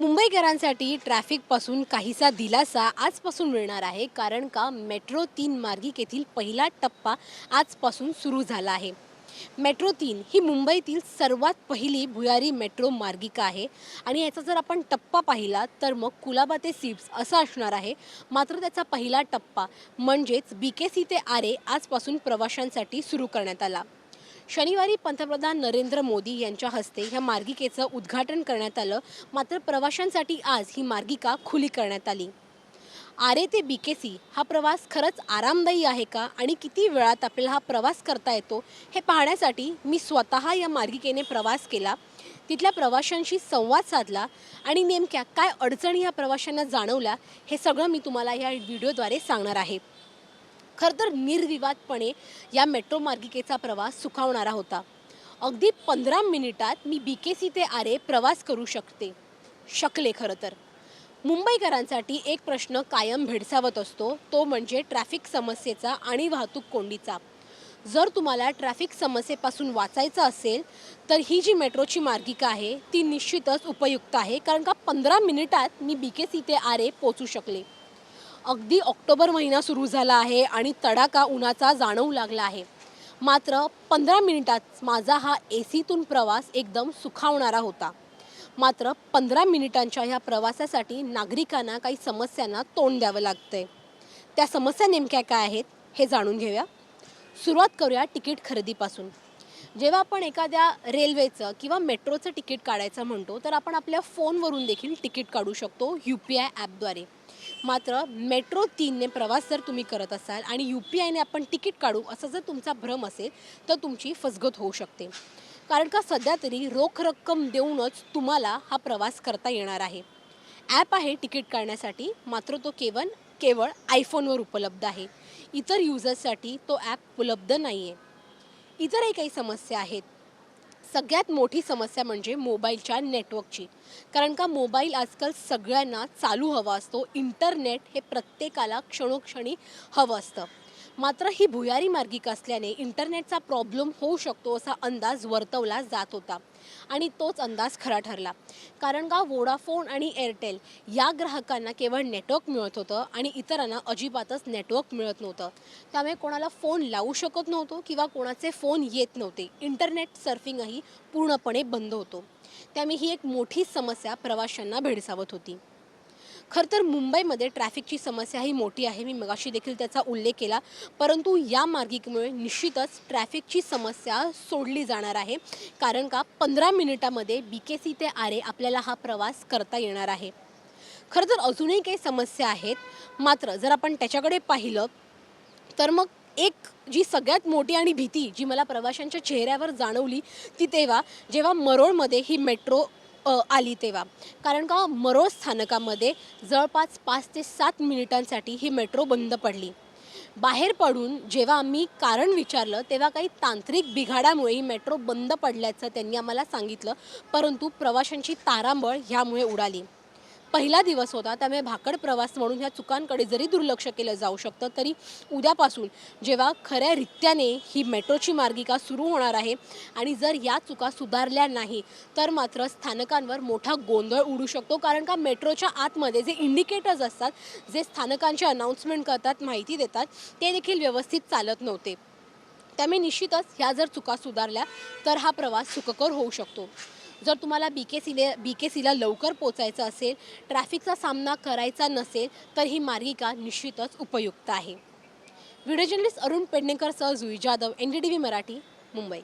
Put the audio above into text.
मुंबईकरांसाठी ट्रॅफिकपासून काहीसा दिलासा आजपासून मिळणार आहे, कारण का मेट्रो 3 मार्गिकेतील पहिला टप्पा आजपासून सुरू झाला आहे. मेट्रो 3 ही मुंबईतील सर्वात पहिली भुयारी मेट्रो मार्गिका आहे आणि याचा जर आपण टप्पा पाहिला तर मग कुलाबा ते सिप्स असा असणार आहे. मात्र त्याचा पहिला टप्पा म्हणजेच BKC ते आरे आजपासून प्रवाशांसाठी सुरू करण्यात आला. शनिवारी पंतप्रधान नरेंद्र मोदी यांच्या हस्ते ह्या मार्गिकेचं उद्घाटन करण्यात आलं. मात्र प्रवाशांसाठी आज ही मार्गिका खुली करण्यात आली. आरे ते BKC हा प्रवास खरंच आरामदायी आहे का आणि किती वेळात आपल्याला हा प्रवास करता येतो हे पाहण्यासाठी मी स्वतः या मार्गिकेने प्रवास केला. तिथल्या प्रवाशांशी संवाद साधला आणि नेमक्या काय अडचणी ह्या प्रवाशांना जाणवल्या हे सगळं मी तुम्हाला या व्हिडिओद्वारे सांगणार आहे. खरं तर निर्विवादपणे या मेट्रो मार्गिकेचा प्रवास सुखावणारा होता. अगदी 15 मिनिटात मी BKC ते आरे प्रवास करू शकले. खरं तर मुंबईकरांसाठी एक प्रश्न कायम भेडसावत असतो, तो म्हणजे ट्रॅफिक समस्येचा आणि वाहतूक कोंडीचा. जर तुम्हाला ट्रॅफिक समस्येपासून वाचायचं असेल तर ही जी मेट्रोची मार्गिका आहे ती निश्चितच उपयुक्त आहे, कारण का 15 मिनिटात मी BKC ते आरे पोचू शकले. अगदी ऑक्टोबर महिना सुरू झाला आहे आणि तडाखा उन्हाचा जाणवू लागला आहे. मात्र 15 मिनिटात माझा हा ACतून प्रवास एकदम सुखावणारा होता. मात्र 15 मिनिटांच्या ह्या प्रवासासाठी नागरिकांना काही समस्यांना तोंड द्यावं लागतंय. त्या समस्या नेमक्या काय आहेत हे जाणून घेऊया. सुरुवात करूया तिकीट खरेदीपासून. जेव्हा आपण एखाद्या रेल्वेचं किंवा मेट्रोचं तिकीट काढायचं म्हणतो तर आपण आपल्या फोनवरून देखील तिकीट काढू शकतो UPI ॲपद्वारे. मात्र मेट्रो 3ने प्रवास जर तुम्ही करत असाल आणि UPIने आपण तिकीट काढू असा जर तुमचा भ्रम असेल तर तुमची फसगत होऊ शकते. कारण का सध्या तरी रोख रक्कम देऊनच तुम्हाला हा प्रवास करता येणार आहे. ॲप आहे तिकीट काढण्यासाठी, मात्र तो केवळ iPhoneवर उपलब्ध आहे. इतर युजर्ससाठी तो ॲप उपलब्ध नाही आहे. इतरही काही समस्या आहेत. सगळ्यात मोठी समस्या म्हणजे मोबाईलच्या नेटवर्कची. कारण का मोबाईल आजकाल सगळ्यांना चालू हवा असतो. इंटरनेट हे प्रत्येकाला क्षणोक्षणी हवं असतं. मात्र ही भुयारी मार्गिका असल्याने इंटरनेटचा प्रॉब्लेम होऊ शकतो असा अंदाज वर्तवला जात होता आणि तोच अंदाज खरा ठरला. कारण का वोडाफोन आणि एअरटेल या ग्राहकांना केवळ नेटवर्क मिळत होतं आणि इतरांना अजिबातच नेटवर्क मिळत नव्हतं. त्यामुळे कोणाला फोन लावू शकत नव्हतो किंवा कोणाचे फोन येत नव्हते. इंटरनेट सर्फिंगही पूर्णपणे बंद होतो. त्यामुळे ही एक मोठी समस्या प्रवाशांना भेडसावत होती. खरं तर मुंबईमध्ये ट्रॅफिकची समस्या ही मोठी आहे. मी मगाशी देखील त्याचा उल्लेख केला. परंतु या मार्गिकेमुळे निश्चितच ट्रॅफिकची समस्या सोडली जाणार आहे. कारण का 15 मिनिटामध्ये BKC ते आरे आपल्याला हा प्रवास करता येणार आहे. खरं तर अजूनही काही समस्या आहेत. मात्र जर आपण त्याच्याकडे पाहिलं तर मग एक जी सगळ्यात मोठी आणि भीती जी मला प्रवाशांच्या चेहऱ्यावर जाणवली ती जेव्हा मरोळमध्ये ही मेट्रो आली तेव्हा. कारण का मरोळ स्थानकामध्ये जवळपास 5 ते 7 मिनिटांसाठी ही मेट्रो बंद पडली. बाहेर पडून जेव्हा आम्ही कारण विचारलं तेव्हा काही तांत्रिक बिघाडामुळे ही मेट्रो बंद पडल्याचं त्यांनी आम्हाला सांगितलं. परंतु प्रवाशांची तारांबळ ह्यामुळे उडाली. पहिला दिवस होता, त्यामुळे भाकड प्रवास म्हणून ह्या चुकांकडे जरी दुर्लक्ष केलं जाऊ शकतं, तरी उद्यापासून जेव्हा खऱ्या रीत्याने ही मेट्रोची मार्गिका सुरू होणार आहे आणि जर या चुका सुधारल्या नाही तर मात्र स्थानकांवर मोठा गोंधळ उडू शकतो. कारण का मेट्रोच्या आतमध्ये जे इंडिकेटर्स असतात, जे स्थानकांचे अनाउन्समेंट करतात, माहिती देतात, ते देखील व्यवस्थित चालत नव्हते. त्यामुळे निश्चितच ह्या जर चुका सुधारल्या तर हा प्रवास सुखकर होऊ शकतो. जर तुम्हाला BKCला लवकर पोचायचं असेल, ट्रॅफिकचा सामना करायचा नसेल तर ही मार्गिका निश्चितच उपयुक्त आहे. व्हिडिओ जर्नलिस्ट अरुण पेडणेकरसह जुई जाधव, NDTV मराठी, मुंबई.